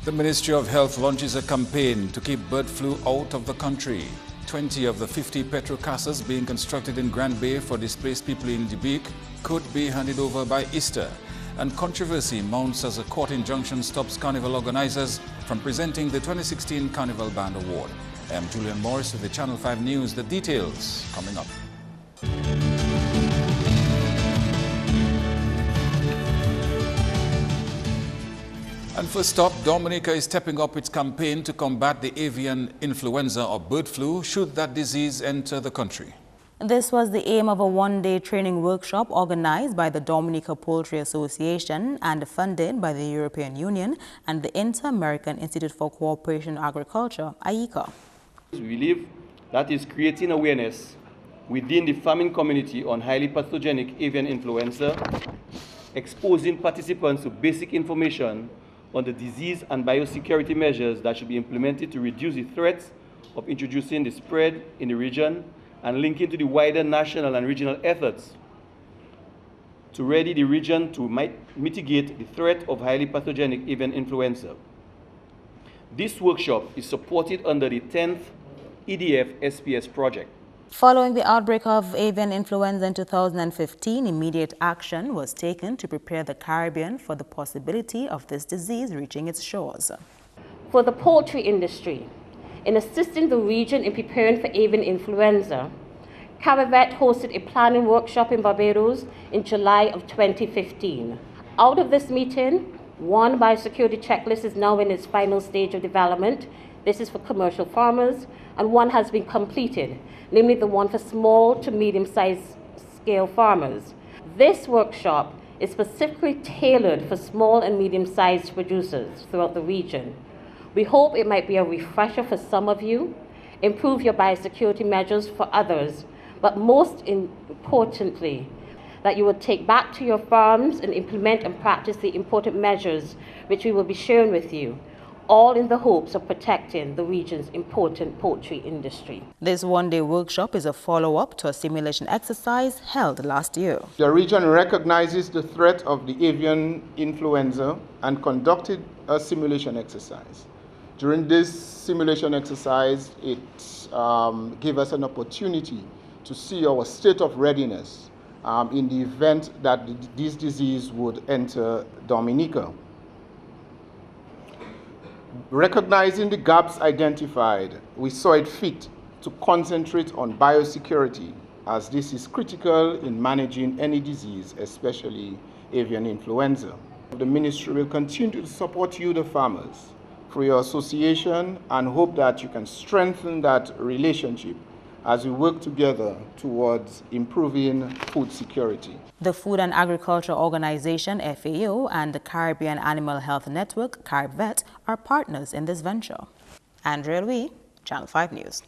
The Ministry of Health launches a campaign to keep bird flu out of the country. 20 of the 50 petrol castles being constructed in Grand Bay for displaced people in Dubique could be handed over by Easter. And controversy mounts as a court injunction stops carnival organizers from presenting the 2016 Carnival Band Award. I am Julian Morris with the Channel 5 News. The details coming up. And first up, Dominica is stepping up its campaign to combat the avian influenza or bird flu should that disease enter the country. This was the aim of a one-day training workshop organized by the Dominica Poultry Association and funded by the European Union and the Inter-American Institute for Cooperation in Agriculture, IICA. We believe that is creating awareness within the farming community on highly pathogenic avian influenza, exposing participants to basic information on the disease and biosecurity measures that should be implemented to reduce the threats of introducing the spread in the region, and linking to the wider national and regional efforts to ready the region to mitigate the threat of highly pathogenic avian influenza. This workshop is supported under the 10th EDF SPS project. Following the outbreak of avian influenza in 2015, immediate action was taken to prepare the Caribbean for the possibility of this disease reaching its shores. For the poultry industry, in assisting the region in preparing for avian influenza, CARIVET hosted a planning workshop in Barbados in July of 2015. Out of this meeting, one biosecurity checklist is now in its final stage of development. This is for commercial farmers, and one has been completed, namely the one for small to medium-sized scale farmers. This workshop is specifically tailored for small and medium-sized producers throughout the region. We hope it might be a refresher for some of you, improve your biosecurity measures for others, but most importantly, that you will take back to your farms and implement and practice the important measures which we will be sharing with you, all in the hopes of protecting the region's important poultry industry. This one-day workshop is a follow-up to a simulation exercise held last year. The region recognizes the threat of the avian influenza and conducted a simulation exercise. During this simulation exercise, it gave us an opportunity to see our state of readiness in the event that this disease would enter Dominica. Recognizing the gaps identified, we saw it fit to concentrate on biosecurity, as this is critical in managing any disease, especially avian influenza. The ministry will continue to support you, the farmers, through your association, and hope that you can strengthen that relationship as we work together towards improving food security. The Food and Agriculture Organization, FAO, and the Caribbean Animal Health Network, CARIVET, are partners in this venture. Andrea Louis, Channel 5 News.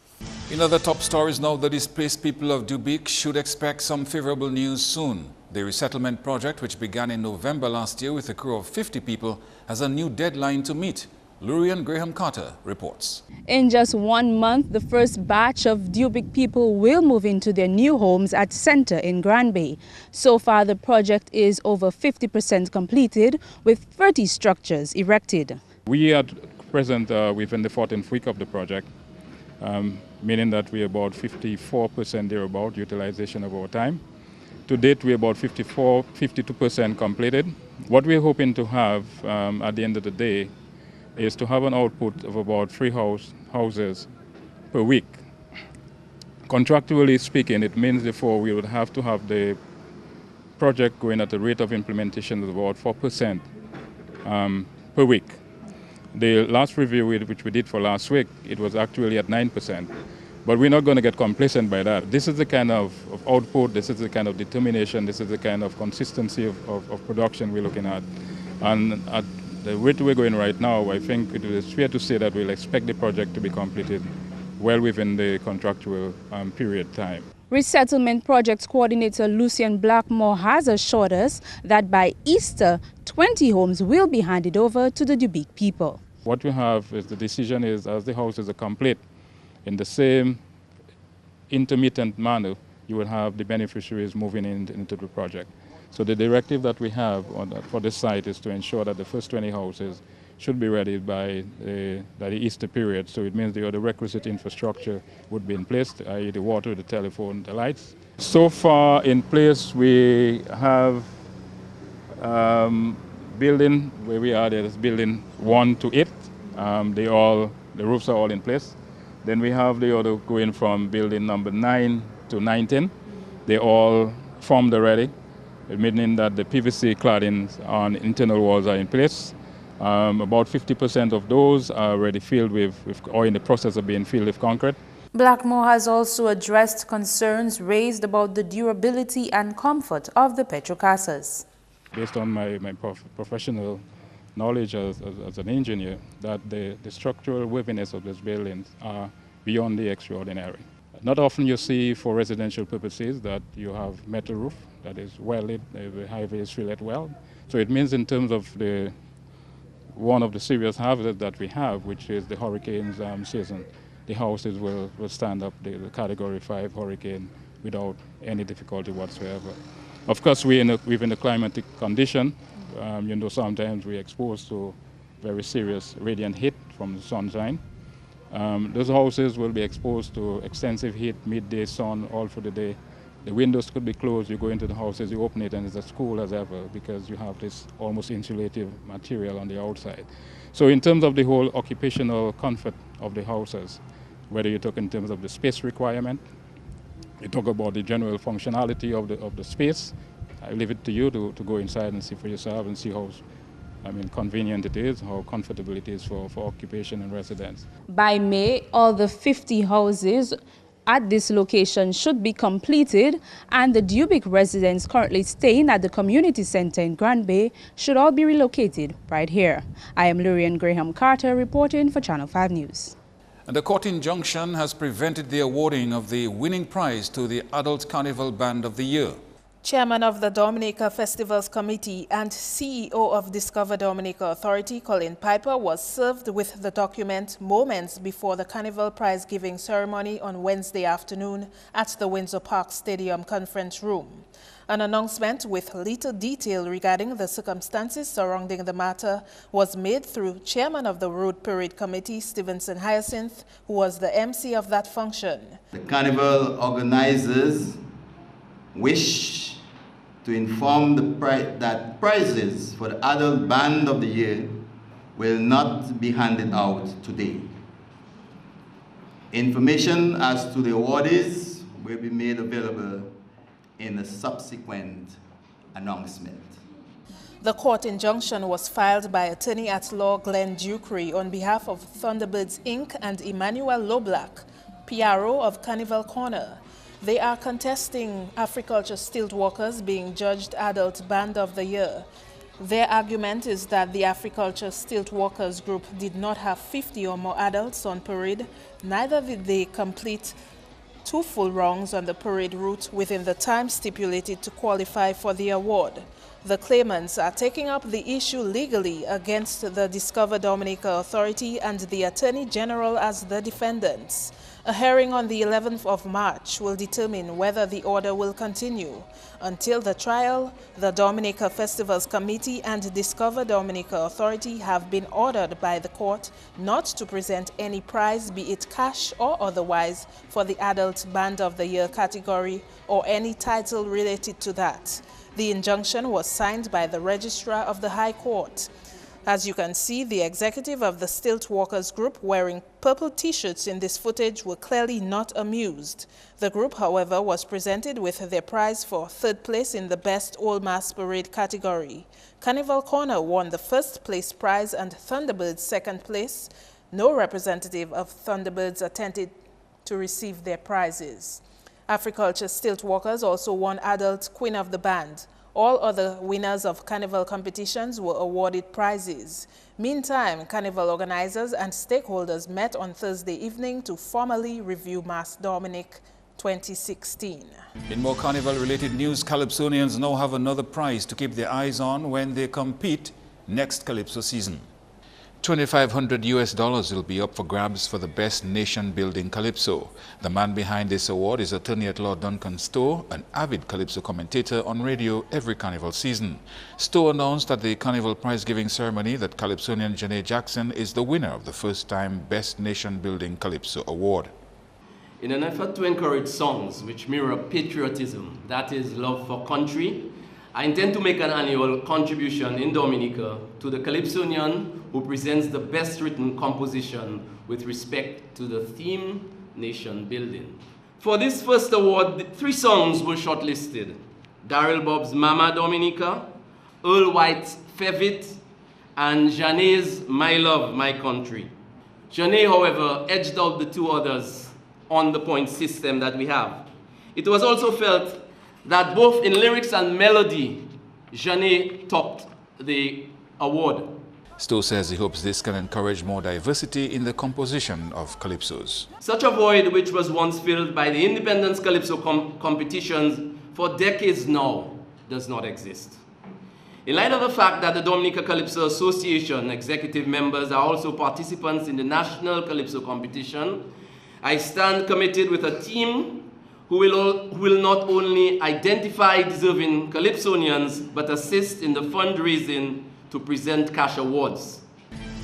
In other top stories now, the displaced people of Dubique should expect some favorable news soon. The resettlement project, which began in November last year with a crew of 50 people, has a new deadline to meet. Lurian Graham Carter reports. In just 1 month, the first batch of Dubique people will move into their new homes at Center in Grand Bay. So far, the project is over 50% completed, with 30 structures erected. We are at present within the 14th week of the project, meaning that we're about 54% thereabout utilization of our time. To date, we're about 52% completed. What we're hoping to have at the end of the day is to have an output of about 3 houses per week. Contractually speaking, it means therefore we would have to have the project going at a rate of implementation of about 4% per week. The last review which we did for last week, it was actually at 9%. But we're not going to get complacent by that. This is the kind of output, this is the kind of determination, this is the kind of consistency of production we're looking at. And at the rate we're going right now, I think it is fair to say that we'll expect the project to be completed well within the contractual period time. Resettlement Projects Coordinator Lucian Blackmore has assured us that by Easter, 20 homes will be handed over to the Dubique people. What we have is the decision is, as the houses are complete, in the same intermittent manner, you will have the beneficiaries moving into the project. So the directive that we have for this site is to ensure that the first 20 houses should be ready by the Easter period. So it means the requisite infrastructure would be in place, i.e. the water, the telephone, the lights. So far in place we have building where we are, there's building 1 to 8. The roofs are all in place. Then we have the other going from building number 9 to 910. They all formed already, meaning that the PVC claddings on internal walls are in place. About 50% of those are already filled with, or in the process of being filled with concrete. Blackmore has also addressed concerns raised about the durability and comfort of the petrocasas. Based on my professional knowledge as an engineer, that the structural worthiness of these buildings are beyond the extraordinary. Not often you see for residential purposes that you have metal roof that is well lit, the highways fill it well. So it means in terms of one of the serious hazards that we have, which is the hurricanes season, the houses will stand up the Category 5 hurricane without any difficulty whatsoever. Of course, within a climatic condition, sometimes we're exposed to very serious radiant heat from the sunshine. Those houses will be exposed to extensive heat, midday sun, all through the day. The windows could be closed, you go into the houses, you open it, and it's as cool as ever because you have this almost insulative material on the outside. So in terms of the whole occupational comfort of the houses, whether you talk in terms of the space requirement, you talk about the general functionality of the space, I leave it to you to go inside and see for yourself and see how convenient it is, how comfortable it is for occupation and residence. By May, all the 50 houses at this location should be completed, and the Dubic residents currently staying at the community center in Grand Bay should all be relocated right here. I am Lurian Graham Carter reporting for Channel 5 News. And the court injunction has prevented the awarding of the winning prize to the Adult Carnival Band of the Year. Chairman of the Dominica Festivals Committee and CEO of Discover Dominica Authority, Colin Piper, was served with the document moments before the Carnival prize-giving ceremony on Wednesday afternoon at the Windsor Park Stadium Conference Room. An announcement with little detail regarding the circumstances surrounding the matter was made through Chairman of the Road Parade Committee, Stevenson Hyacinth, who was the MC of that function. The Carnival organizers wish to inform that prizes for the Adult Band of the Year will not be handed out today. Information as to the awardees will be made available in a subsequent announcement. The court injunction was filed by attorney-at-law Glenn Ducree on behalf of Thunderbirds Inc. and Emmanuel Loblack, PRO of Carnival Corner. They are contesting Africulture Stilt Walkers being judged Adult Band of the Year. Their argument is that the Africulture Stilt Walkers group did not have 50 or more adults on parade, neither did they complete 2 full rounds on the parade route within the time stipulated to qualify for the award. The claimants are taking up the issue legally against the Discover Dominica Authority and the Attorney General as the defendants. A hearing on the 11th of March will determine whether the order will continue. Until the trial, the Dominica Festivals Committee and Discover Dominica Authority have been ordered by the court not to present any prize, be it cash or otherwise, for the Adult Band of the Year category or any title related to that. The injunction was signed by the Registrar of the High Court. As you can see, the executive of the Stilt Walkers group wearing purple t-shirts in this footage were clearly not amused. The group, however, was presented with their prize for 3rd place in the Best Old Masquerade category. Carnival Corner won the 1st place prize and Thunderbirds 2nd place. No representative of Thunderbirds attended to receive their prizes. Africulture Stilt Walkers also won Adult Queen of the Band. All other winners of Carnival competitions were awarded prizes. Meantime, Carnival organizers and stakeholders met on Thursday evening to formally review Mass Dominic 2016. In more Carnival-related news, Calypsonians now have another prize to keep their eyes on when they compete next Calypso season. $2,500 will be up for grabs for the Best Nation Building Calypso. The man behind this award is attorney at law Duncan Stowe, an avid Calypso commentator on radio every carnival season. Stowe announced at the carnival prize-giving ceremony that Calypsonian Janae Jackson is the winner of the first-time Best Nation Building Calypso Award. In an effort to encourage songs which mirror patriotism, that is, love for country, I intend to make an annual contribution in Dominica to the Calypsonian who presents the best written composition with respect to the theme nation building. For this first award, 3 songs were shortlisted: Daryl Bob's Mama Dominica, Earl White's Fevit, and Janae's My Love, My Country. Janae, however, edged out the 2 others on the point system that we have. It was also felt that both in lyrics and melody, Janae topped the award. Stowe says he hopes this can encourage more diversity in the composition of calypsos. Such a void, which was once filled by the Independence Calypso competitions for decades now, does not exist. In light of the fact that the Dominica Calypso Association executive members are also participants in the National Calypso competition, I stand committed with a team who will not only identify deserving Calypsonians, but assist in the fundraising to present cash awards.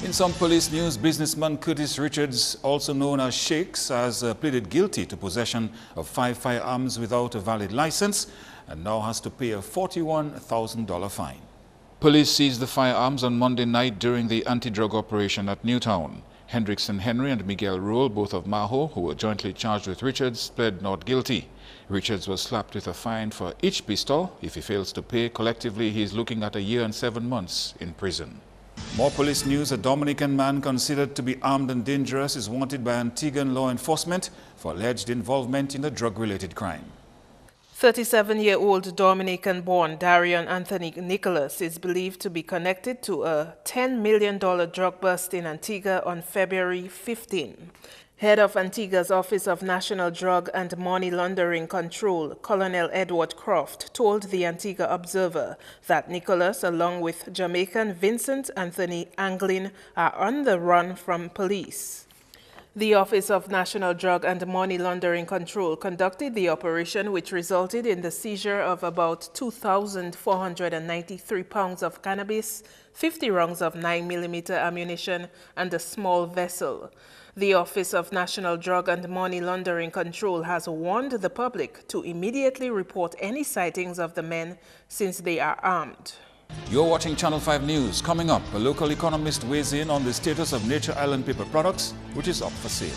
In some police news, businessman Curtis Richards, also known as Shakes, has pleaded guilty to possession of 5 firearms without a valid license and now has to pay a $41,000 fine. Police seized the firearms on Monday night during the anti-drug operation at Newtown. Hendrickson Henry and Miguel Rule, both of Maho, who were jointly charged with Richards, pled not guilty. Richards was slapped with a fine for each pistol. If he fails to pay, collectively he is looking at 1 year and 7 months in prison. More police news. A Dominican man considered to be armed and dangerous is wanted by Antiguan law enforcement for alleged involvement in a drug-related crime. 37-year-old Dominican-born Darion Anthony Nicholas is believed to be connected to a $10 million drug bust in Antigua on February 15. Head of Antigua's Office of National Drug and Money Laundering Control, Colonel Edward Croft, told the Antigua Observer that Nicholas, along with Jamaican Vincent Anthony Anglin, are on the run from police. The Office of National Drug and Money Laundering Control conducted the operation, which resulted in the seizure of about 2,493 pounds of cannabis, 50 rounds of 9mm ammunition, and a small vessel. The Office of National Drug and Money Laundering Control has warned the public to immediately report any sightings of the men since they are armed. You're watching Channel 5 News. Coming up, a local economist weighs in on the status of Nature Island paper products, which is up for sale.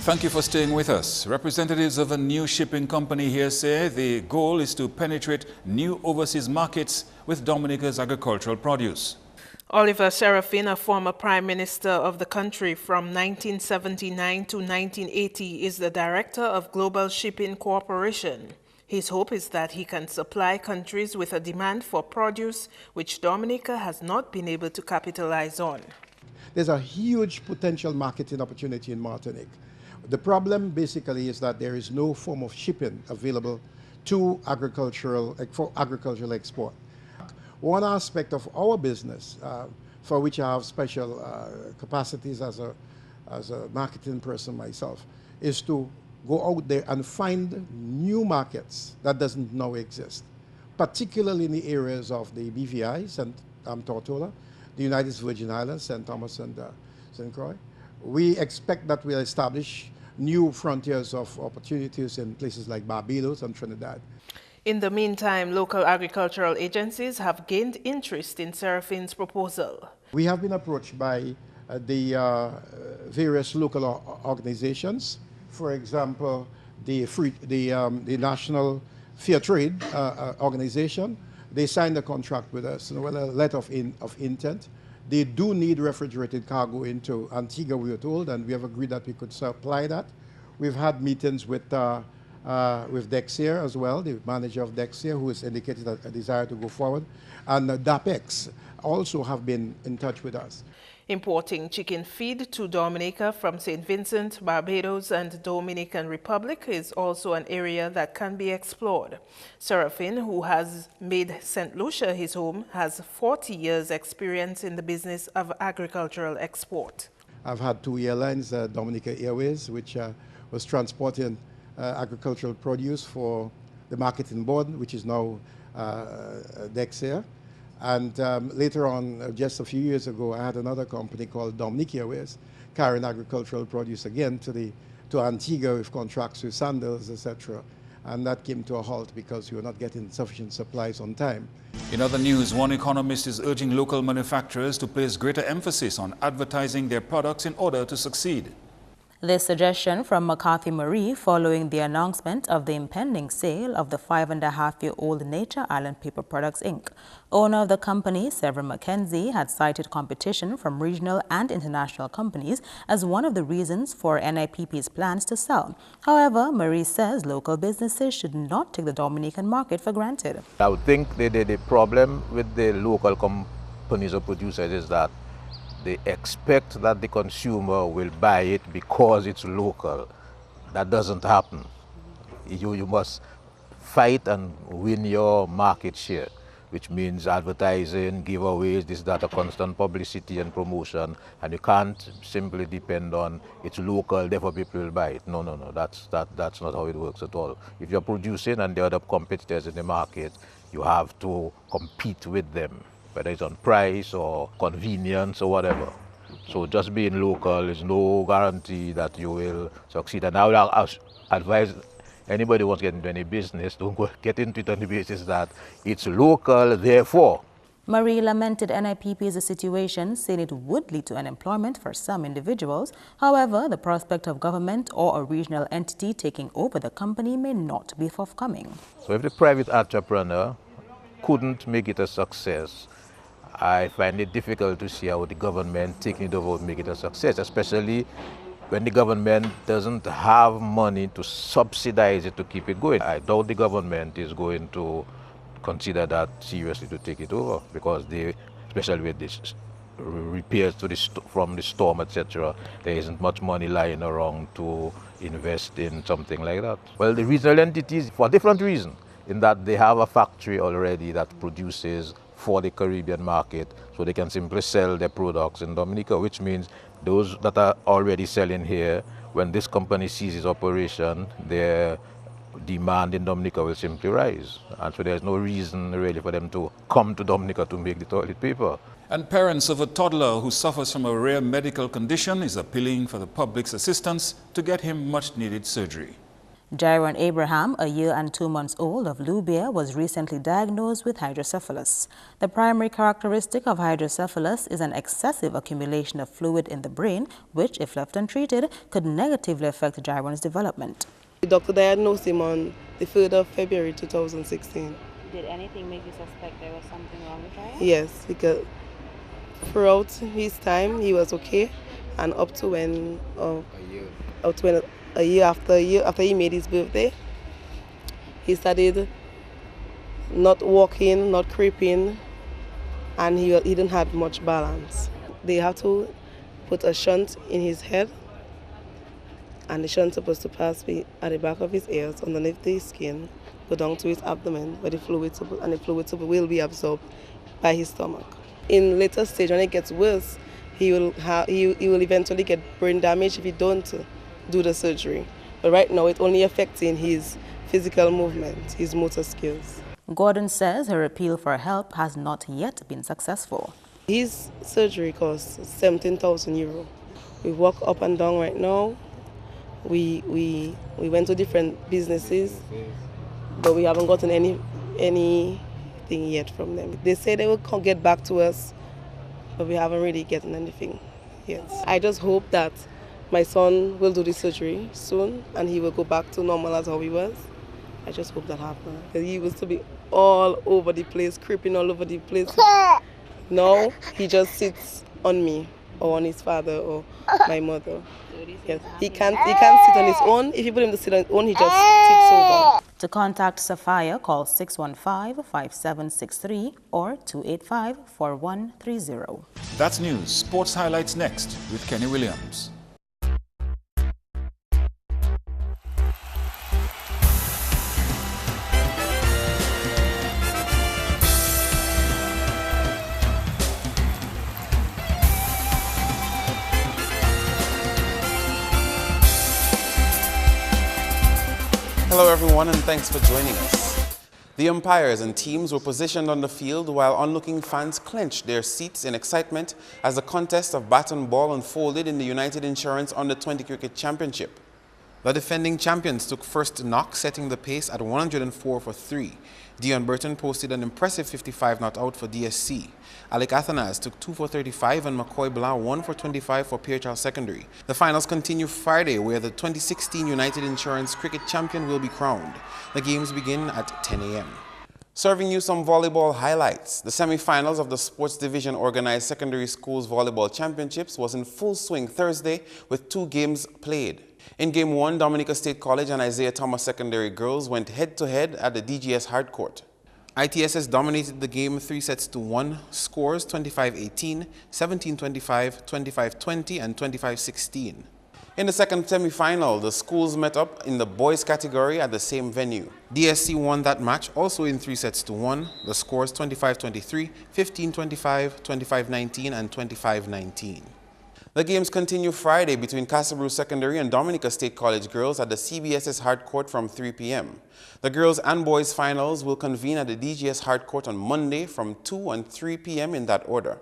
Thank you for staying with us. Representatives of a new shipping company here say the goal is to penetrate new overseas markets with Dominica's agricultural produce. Oliver Serafin, a former Prime Minister of the country from 1979 to 1980, is the Director of Global Shipping Corporation. His hope is that he can supply countries with a demand for produce which Dominica has not been able to capitalize on. There's a huge potential marketing opportunity in Martinique. The problem basically is that there is no form of shipping available to agricultural export. One aspect of our business, for which I have special capacities as a marketing person myself, is to go out there and find new markets that doesn't now exist, particularly in the areas of the BVI, Tortola, the United Virgin Islands, St. Thomas and St. Croix. We expect that we'll establish new frontiers of opportunities in places like Barbados and Trinidad. In the meantime, local agricultural agencies have gained interest in Serafin's proposal. We have been approached by the various local organizations. For example, the National Fair Trade Organization. They signed a contract with us, a letter of intent. They do need refrigerated cargo into Antigua, we were told, and we have agreed that we could supply that. We've had meetings with Dexier as well, the manager of Dexier, who has indicated a desire to go forward, and DAPEX also have been in touch with us. Importing chicken feed to Dominica from St. Vincent, Barbados and Dominican Republic is also an area that can be explored. Seraphin, who has made St. Lucia his home, has 40 years experience in the business of agricultural export. I've had 2 airlines, Dominica Airways, which was transporting agricultural produce for the marketing board, which is now Dexia. And later on, just a few years ago, I had another company called Dominic Airways, carrying agricultural produce again to Antigua with contracts with sandals, etc. And that came to a halt because we were not getting sufficient supplies on time. In other news, one economist is urging local manufacturers to place greater emphasis on advertising their products in order to succeed. This suggestion from McCarthy Marie following the announcement of the impending sale of the 5.5-year-old Nature Island Paper Products, Inc. Owner of the company, Severin McKenzie, had cited competition from regional and international companies as one of the reasons for NIPP's plans to sell. However, Marie says local businesses should not take the Dominican market for granted. I would think the problem with the local companies or producers is that they expect that the consumer will buy it because it's local. That doesn't happen. You must fight and win your market share, which means advertising, giveaways, this, that, a constant publicity and promotion, and you can't simply depend on it's local, therefore people will buy it. No, that's not how it works at all. If you're producing and there are other competitors in the market, you have to compete with them, whether it's on price or convenience or whatever. So just being local is no guarantee that you will succeed. And I would advise anybody who wants to get into any business, don't get into it on the basis that it's local, therefore. Marie lamented NIPP's situation, saying it would lead to unemployment for some individuals. However, the prospect of government or a regional entity taking over the company may not be forthcoming. So if the private entrepreneur couldn't make it a success, I find it difficult to see how the government taking it over would make it a success, especially when the government doesn't have money to subsidize it to keep it going. I doubt the government is going to consider that seriously to take it over, because they, especially with this repairs to from the storm, etc., there isn't much money lying around to invest in something like that. Well, the regional entities, for a different reason, in that they have a factory already that produces for the Caribbean market, so they can simply sell their products in Dominica, which means those that are already selling here, when this company ceases operation, their demand in Dominica will simply rise. And so there's no reason really for them to come to Dominica to make the toilet paper. And parents of a toddler who suffers from a rare medical condition is appealing for the public's assistance to get him much-needed surgery. Jaron Abraham, a year and 2 months old of Lubia, was recently diagnosed with hydrocephalus. The primary characteristic of hydrocephalus is an excessive accumulation of fluid in the brain, which, if left untreated, could negatively affect Jaron's development. The doctor diagnosed him on the 3rd of February 2016. Did anything make you suspect there was something wrong with Jaron? Yes, because throughout his time he was okay, and up to when a year after he made his birthday, he started not walking, not creeping, and he didn't have much balance. They have to put a shunt in his head, and the shunt supposed to pass at the back of his ears, underneath the skin, go down to his abdomen, where the fluid will be absorbed by his stomach. In later stage, when it gets worse, he will eventually get brain damage if he don't do the surgery. But right now, it's only affecting his physical movement, his motor skills. Gordon says her appeal for help has not yet been successful. His surgery costs 17,000 euro. We walk up and down right now. We went to different businesses, but we haven't gotten anything yet from them. They say they will get back to us, but we haven't really gotten anything yet. I just hope that my son will do the surgery soon and he will go back to normal as how he was. I just hope that happens. He used to be all over the place, creeping all over the place. Now he just sits on me or on his father or my mother. Yes. He can't sit on his own. If you put him to sit on his own, he just sits over. To contact Sapphire, call 615-5763 or 285-4130. That's news. Sports highlights next with Kenny Williams. Hello everyone, and thanks for joining us. The umpires and teams were positioned on the field while onlooking fans clenched their seats in excitement as the contest of bat and ball unfolded in the United Insurance Under-20 Cricket Championship. The defending champions took first knock, setting the pace at 104 for 3. Dion Burton posted an impressive 55 not out for DSC. Alec Athanas took 2 for 35 and McCoy Blanc 1 for 25 for PHL Secondary. The finals continue Friday, where the 2016 United Insurance Cricket Champion will be crowned. The games begin at 10 a.m. Serving you some volleyball highlights. The semi-finals of the Sports Division organized Secondary Schools Volleyball Championships was in full swing Thursday with 2 games played. In Game 1, Dominica State College and Isaiah Thomas Secondary Girls went head-to-head at the DGS Hardcourt. ITSS dominated the game 3-1, scores 25-18, 17-25, 25-20, and 25-16. In the second semi-final, the schools met up in the boys category at the same venue. DSC won that match also in 3-1, the scores 25-23, 15-25, 25-19, and 25-19. The games continue Friday between Casabru Secondary and Dominica State College girls at the CBSS Hardcourt from 3 p.m. The girls and boys finals will convene at the DGS Hardcourt on Monday from 2 and 3 p.m. in that order.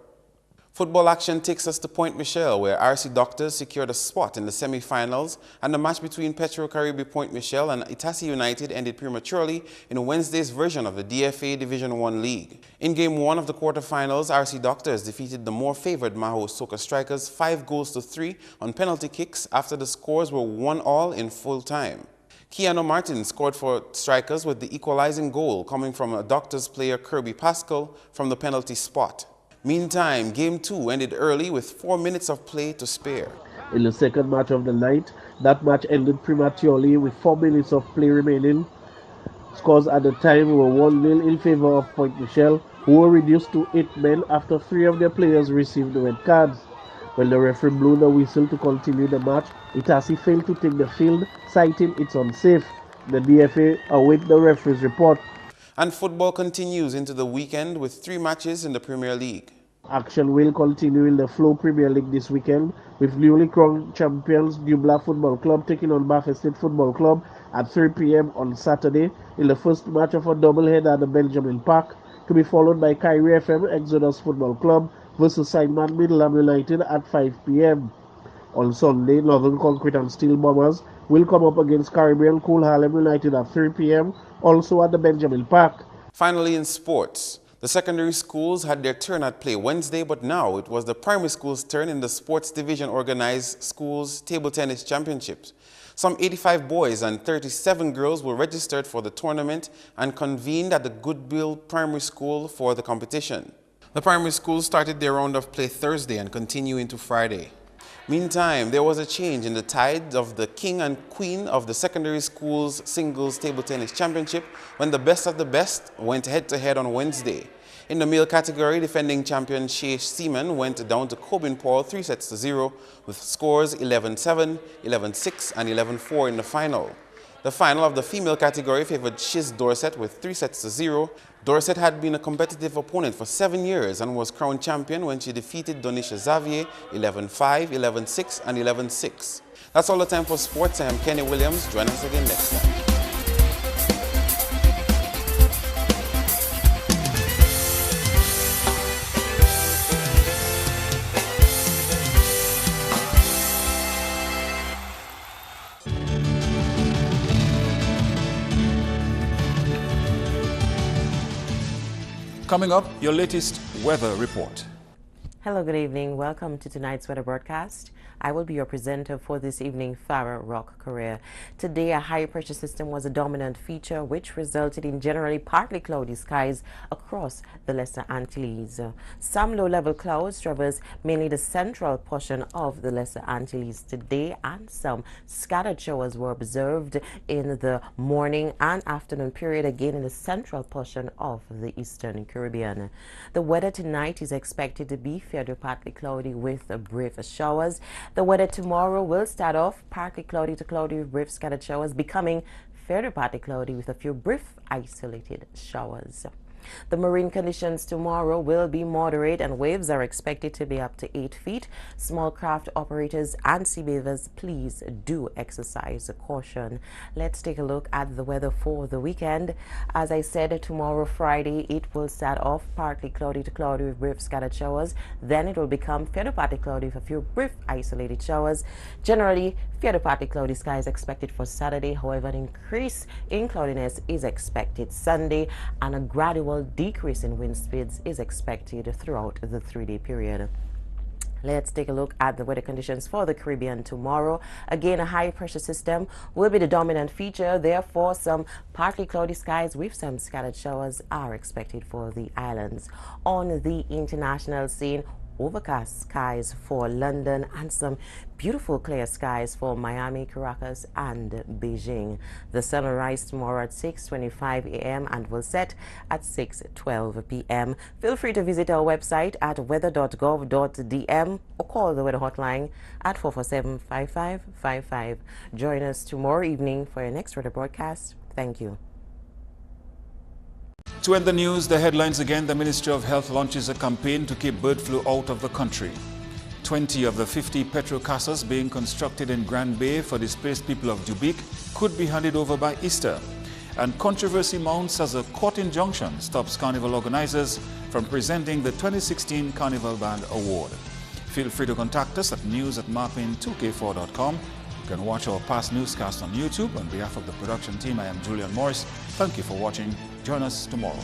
Football action takes us to Point Michelle, where RC Doctors secured a spot in the semi-finals, and the match between Petro Caribe Point Michelle and Itassi United ended prematurely in Wednesday's version of the DFA Division 1 League. In Game 1 of the quarterfinals, RC Doctors defeated the more favored Maho Soka Strikers 5-3 on penalty kicks after the scores were 1-all in full time. Keanu Martin scored for Strikers with the equalizing goal coming from a Doctors player Kirby Pascal from the penalty spot. Meantime, Game 2 ended early with 4 minutes of play to spare. In the second match of the night, that match ended prematurely with 4 minutes of play remaining. Scores at the time were 1-0 in favor of Point Michelle, who were reduced to 8 men after 3 of their players received red cards. When the referee blew the whistle to continue the match, Itassi failed to take the field, citing it's unsafe. The DFA await the referee's report. And football continues into the weekend with 3 matches in the Premier League. Action will continue in the Flow Premier League this weekend, with newly crowned champions Dubla Football Club taking on Bath Estate Football Club at 3 p.m. on Saturday in the first match of a doubleheader at the Benjamin Park, to be followed by Kyrie FM Exodus Football Club versus Sideman Middleham United at 5 p.m. On Sunday, Northern Concrete and Steel Bombers will come up against Caribbean Cool Harlem United at 3 p.m. also at the Benjamin Park. Finally, in sports, the secondary schools had their turn at play Wednesday, but now it was the primary schools' turn in the Sports Division organized schools table tennis championships. Some 85 boys and 37 girls were registered for the tournament and convened at the Goodwill Primary School for the competition. The primary schools started their round of play Thursday and continue into Friday. Meantime, there was a change in the tide of the king and queen of the secondary schools singles table tennis championship when the best of the best went head-to-head on Wednesday. In the male category, defending champion Shea Seaman went down to Coben Paul 3-0 with scores 11-7, 11-6, and 11-4 in the final. The final of the female category favored Shiz Dorset with 3-0. Dorset had been a competitive opponent for 7 years and was crowned champion when she defeated Donisha Xavier 11-5, 11-6, and 11-6. That's all the time for sports. I am Kenny Williams. Join us again next time. Coming up, your latest weather report. Hello, good evening. Welcome to tonight's weather broadcast. I will be your presenter for this evening, Farah Rock Career. Today, a high-pressure system was a dominant feature, which resulted in generally partly cloudy skies across the Lesser Antilles. Some low-level clouds traverse mainly the central portion of the Lesser Antilles today, and some scattered showers were observed in the morning and afternoon period, again in the central portion of the Eastern Caribbean. The weather tonight is expected to be fair to partly cloudy with brief showers. The weather tomorrow will start off partly cloudy to cloudy with brief scattered showers, becoming fair to partly cloudy with a few brief isolated showers. The marine conditions tomorrow will be moderate and waves are expected to be up to 8 feet. Small craft operators and sea bathers, please do exercise caution. Let's take a look at the weather for the weekend. As I said, tomorrow Friday it will start off partly cloudy to cloudy with brief scattered showers. Then it will become fair to partly cloudy with a few brief isolated showers. Generally, fair to partly cloudy skies expected for Saturday. However, an increase in cloudiness is expected Sunday, and a gradual decrease in wind speeds is expected throughout the 3-day period. Let's take a look at the weather conditions for the Caribbean tomorrow. Again, a high pressure system will be the dominant feature. Therefore, some partly cloudy skies with some scattered showers are expected for the islands. On the international scene, overcast skies for London and some beautiful clear skies for Miami, Caracas, and Beijing. The sun will rise tomorrow at 6:25 a.m. and will set at 6:12 p.m. Feel free to visit our website at weather.gov.dm or call the weather hotline at 447-5555. Join us tomorrow evening for your next weather broadcast. Thank you. To end the news, the headlines again. The Ministry of Health launches a campaign to keep bird flu out of the country. 20 of the 50 petrol casas being constructed in Grand Bay for displaced people of Dubique could be handed over by Easter. And controversy mounts as a court injunction stops carnival organizers from presenting the 2016 Carnival Band Award. Feel free to contact us at news@marpin2k4.com. You can watch our past newscasts on YouTube. On behalf of the production team, I am Julian Morris. Thank you for watching. Join us tomorrow.